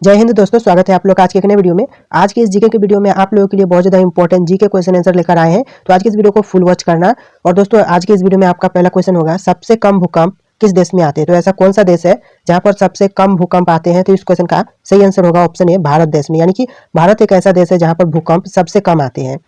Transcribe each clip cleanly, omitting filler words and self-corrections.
जय हिंद दोस्तों, स्वागत है आप लोग आज के एक नए वीडियो में। आज के इस जीके के वीडियो में आप लोगों के लिए बहुत ज़्यादा इंपॉर्टेंट जीके क्वेश्चन आंसर लेकर आए हैं, तो आज के इस वीडियो को फुल वॉच करना। और दोस्तों आज के इस वीडियो में आपका पहला क्वेश्चन होगा, सबसे कम भूकंप किस देश में आते हैं? तो ऐसा कौन सा देश है जहाँ पर सबसे कम भूकंप आते हैं? तो इस क्वेश्चन का सही आंसर होगा ऑप्शन ए, भारत देश में। यानी कि भारत एक ऐसा देश है जहाँ पर भूकंप सबसे कम आते हैं।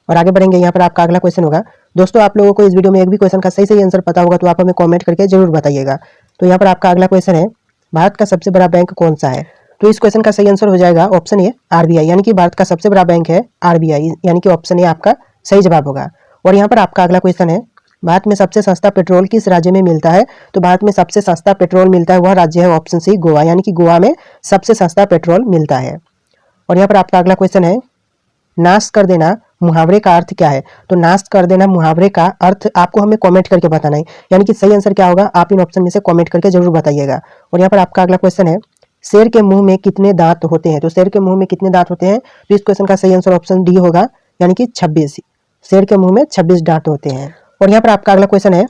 और आगे बढ़ेंगे, यहाँ पर आपका अगला क्वेश्चन होगा। दोस्तों आप लोगों को इस वीडियो में एक भी क्वेश्चन का सही आंसर पता होगा तो आप हमें कॉमेंट करके जरूर बताइएगा। तो यहाँ पर आपका अगला क्वेश्चन है, भारत का सबसे बड़ा बैंक कौन सा है? तो इस क्वेश्चन का सही आंसर हो जाएगा ऑप्शन ए, आरबीआई। यानी कि भारत का सबसे बड़ा बैंक है आरबीआई, यानी कि ऑप्शन ए आपका सही जवाब होगा। और यहाँ पर आपका अगला क्वेश्चन है, भारत में सबसे सस्ता पेट्रोल किस राज्य में मिलता है? तो भारत में सबसे सस्ता पेट्रोल मिलता है वह राज्य है ऑप्शन सी, गोवा। यानी कि गोवा में सबसे सस्ता पेट्रोल मिलता है। और यहाँ पर आपका अगला क्वेश्चन है, नाश कर देना मुहावरे का अर्थ क्या है? तो नाश कर देना मुहावरे का अर्थ आपको हमें कमेंट करके बताना है। यानी कि सही आंसर क्या होगा आप इन ऑप्शन में से कमेंट करके जरूर बताइएगा। और यहाँ पर आपका अगला क्वेश्चन है, शेर के मुंह में कितने दांत होते हैं? तो शेर के मुंह में कितने दांत होते हैं? तो इस क्वेश्चन का सही आंसर ऑप्शन डी होगा, यानी कि 26। शेर के मुंह में 26 दांत होते हैं। और यहाँ पर आपका अगला क्वेश्चन है,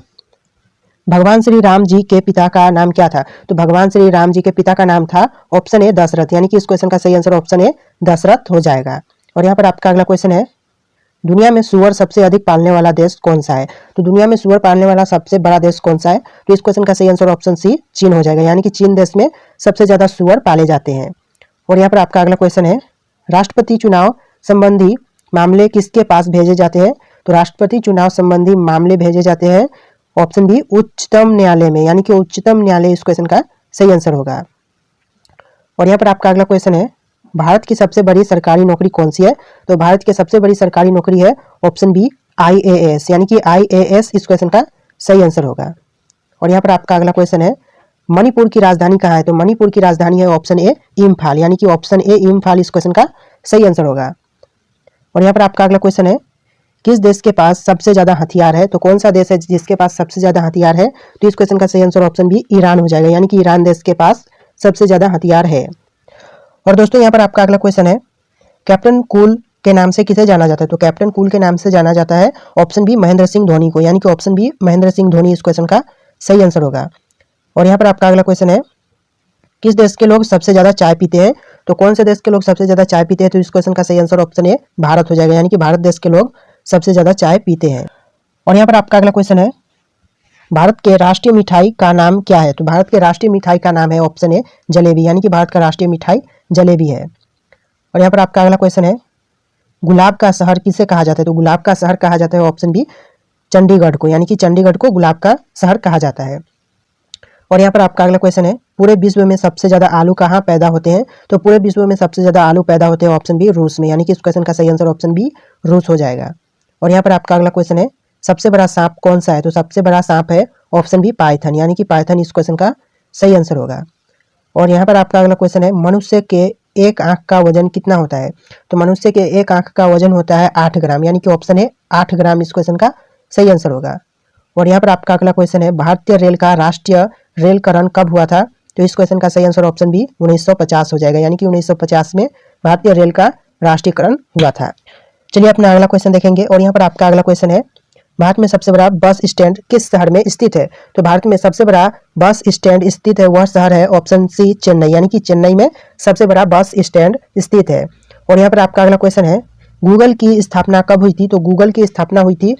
भगवान श्री राम जी के पिता का नाम क्या था? तो भगवान श्री राम जी के पिता का नाम था ऑप्शन ए, दशरथ। यानी कि इस क्वेश्चन का सही आंसर ऑप्शन ए, दशरथ हो जाएगा। और यहाँ पर आपका अगला क्वेश्चन है, दुनिया में सूअर सबसे अधिक पालने वाला देश कौन सा है? तो दुनिया में सूअर पालने वाला सबसे बड़ा देश कौन सा है? तो इस क्वेश्चन का सही आंसर ऑप्शन सी, चीन हो जाएगा। यानी कि चीन देश में सबसे ज्यादा सूअर पाले जाते हैं। और यहाँ पर आपका अगला क्वेश्चन है, राष्ट्रपति चुनाव संबंधी मामले किसके पास भेजे जाते हैं? तो राष्ट्रपति चुनाव संबंधी मामले भेजे जाते हैं ऑप्शन बी, उच्चतम न्यायालय में। यानी कि उच्चतम न्यायालय इस क्वेश्चन का सही आंसर होगा। और यहाँ पर आपका अगला क्वेश्चन है, भारत की सबसे बड़ी सरकारी नौकरी कौन सी है? तो भारत की सबसे बड़ी सरकारी नौकरी है ऑप्शन बी, आईएएस। यानी कि आईएएस इस क्वेश्चन का सही आंसर होगा। और यहाँ पर आपका अगला क्वेश्चन है, मणिपुर की राजधानी कहाँ है? तो मणिपुर की राजधानी है ऑप्शन ए, इम्फाल। यानी कि ऑप्शन ए, इम्फाल इस क्वेश्चन का सही आंसर होगा। और यहाँ पर आपका अगला क्वेश्चन है, किस देश के पास सबसे ज्यादा हथियार है? तो कौन सा देश है जिसके पास सबसे ज्यादा हथियार है? तो इस क्वेश्चन का सही आंसर ऑप्शन बी, ईरान हो जाएगा। यानी कि ईरान देश के पास सबसे ज्यादा हथियार है। और दोस्तों यहाँ पर आपका अगला क्वेश्चन है, कैप्टन कूल के नाम से किसे जाना जाता है? तो कैप्टन कूल के नाम से जाना जाता है ऑप्शन बी, महेंद्र सिंह धोनी को। यानी कि ऑप्शन बी, महेंद्र सिंह धोनी इस क्वेश्चन का सही आंसर होगा। और यहाँ पर आपका अगला क्वेश्चन है, किस देश के लोग सबसे ज्यादा चाय पीते हैं? तो कौन से देश के लोग सबसे ज्यादा चाय पीते हैं? तो इस क्वेश्चन का सही आंसर ऑप्शन ए, भारत हो जाएगा। यानी कि भारत देश के लोग सबसे ज्यादा चाय पीते हैं। और यहाँ पर आपका अगला क्वेश्चन है, भारत के राष्ट्रीय मिठाई का नाम क्या है? तो भारत के राष्ट्रीय मिठाई का नाम है ऑप्शन ए, जलेबी। यानी कि भारत का राष्ट्रीय मिठाई जलेबी है। और यहाँ पर आपका अगला क्वेश्चन है, गुलाब का शहर किसे कहा जाता है? तो गुलाब का शहर कहा जाता है ऑप्शन बी, चंडीगढ़ को। यानी कि चंडीगढ़ को गुलाब का शहर कहा जाता है। और यहाँ पर आपका अगला क्वेश्चन है, पूरे विश्व में सबसे ज्यादा आलू कहाँ पैदा होते हैं? तो पूरे विश्व में सबसे ज्यादा आलू पैदा होते हैं ऑप्शन बी, रूस में। यानी कि इस क्वेश्चन का सही आंसर ऑप्शन बी, रूस हो जाएगा। और यहाँ पर आपका अगला क्वेश्चन है, सबसे बड़ा सांप कौन सा है? तो सबसे बड़ा सांप है ऑप्शन बी, पाइथन। यानी कि पाइथन इस क्वेश्चन का सही आंसर होगा। और यहाँ पर आपका अगला क्वेश्चन है, मनुष्य के एक आंख का वजन कितना होता है? तो मनुष्य के एक आंख का वजन होता है 8 ग्राम। यानी कि ऑप्शन है 8 ग्राम इस क्वेश्चन का सही आंसर होगा। और यहाँ पर आपका अगला क्वेश्चन है, भारतीय रेल का राष्ट्रीय रेलकरण कब हुआ था? तो इस क्वेश्चन का सही आंसर ऑप्शन बी, 1950 हो जाएगा। यानी कि 1950 में भारतीय रेल का राष्ट्रीयकरण हुआ था। चलिए अपना अगला क्वेश्चन देखेंगे। और यहाँ पर आपका अगला क्वेश्चन है, भारत में सबसे बड़ा बस स्टैंड किस शहर में स्थित है? तो भारत में सबसे बड़ा बस स्टैंड स्थित है वह शहर है ऑप्शन सी, चेन्नई। यानी कि चेन्नई में सबसे बड़ा बस स्टैंड स्थित है। और यहाँ पर आपका अगला क्वेश्चन है, गूगल की स्थापना कब हुई थी? तो गूगल की स्थापना हुई थी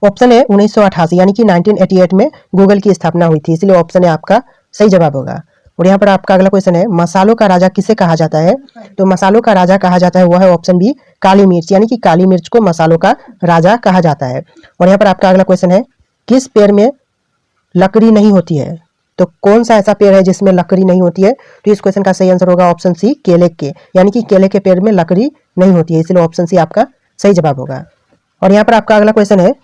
ऑप्शन है 1988। यानी कि 1988 में गूगल की स्थापना हुई थी, इसलिए ऑप्शन है आपका सही जवाब होगा। और यहाँ पर आपका अगला क्वेश्चन है, मसालों का राजा किसे कहा जाता है? तो मसालों का राजा कहा जाता है वह है ऑप्शन बी, काली मिर्च। यानी कि काली मिर्च को मसालों का राजा कहा जाता है। और यहाँ पर आपका अगला क्वेश्चन है, किस पेड़ में लकड़ी नहीं होती है? तो कौन सा ऐसा पेड़ है जिसमें लकड़ी नहीं होती है? तो इस क्वेश्चन का सही आंसर होगा ऑप्शन सी, केले के। यानी कि केले के पेड़ में लकड़ी नहीं होती है, इसलिए ऑप्शन सी आपका सही जवाब होगा। और यहाँ पर आपका अगला क्वेश्चन है,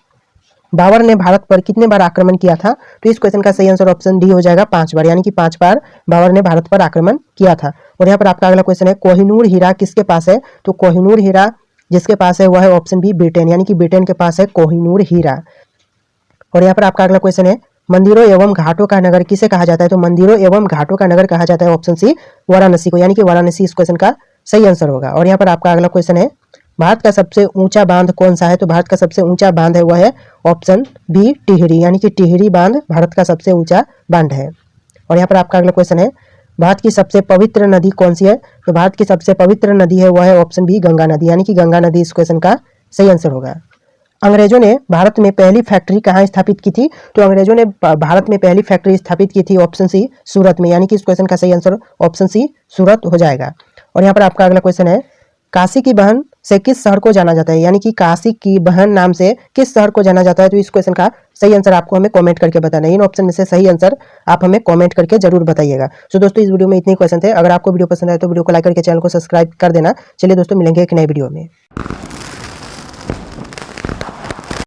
बाबर ने भारत पर कितने बार आक्रमण किया था? तो इस क्वेश्चन का सही आंसर ऑप्शन डी हो जाएगा, 5 बार। यानी कि 5 बार बाबर ने भारत पर आक्रमण किया था। और यहाँ पर आपका अगला क्वेश्चन है, कोहिनूर हीरा किसके पास है? तो कोहिनूर हीरा जिसके पास है वह है ऑप्शन बी, ब्रिटेन। यानी कि ब्रिटेन के पास है कोहिनूर हीरा। और यहाँ पर आपका अगला क्वेश्चन है, मंदिरों एवं घाटों का नगर किसे कहा जाता है? तो मंदिरों एवं घाटों का नगर कहा जाता है ऑप्शन सी, वाराणसी को। यानी कि वाराणसी इस क्वेश्चन का सही आंसर होगा। और यहाँ पर आपका अगला क्वेश्चन है, भारत का सबसे ऊंचा बांध कौन सा है? तो भारत का सबसे ऊंचा बांध है वह है ऑप्शन बी, टिहरी। यानी कि टिहरी बांध भारत का सबसे ऊंचा बांध है। और यहाँ पर आपका अगला क्वेश्चन है, भारत की सबसे पवित्र नदी कौन सी है? तो भारत की सबसे पवित्र नदी है वह है ऑप्शन बी गंगा नदी, यानी कि गंगा नदी इस क्वेश्चन का सही आंसर होगा। अंग्रेजों ने भारत में पहली फैक्ट्री कहाँ स्थापित की थी? तो अंग्रेजों ने भारत में पहली फैक्ट्री स्थापित की थी ऑप्शन सी सूरत में, यानी कि इस क्वेश्चन का सही आंसर ऑप्शन सी सूरत हो जाएगा। और यहाँ पर आपका अगला क्वेश्चन है, काशी की बहन से किस शहर को जाना जाता है? यानी कि काशी की बहन नाम से किस शहर को जाना जाता है? तो इस क्वेश्चन का सही आंसर आपको हमें कमेंट करके बताना है। इन ऑप्शन में से सही आंसर आप हमें कमेंट करके जरूर बताइएगा। सो दोस्तों इस वीडियो में इतने क्वेश्चन थे। अगर आपको वीडियो पसंद आए तो वीडियो को लाइक करके चैनल को सब्सक्राइब कर देना। चलिए दोस्तों मिलेंगे एक नए वीडियो में।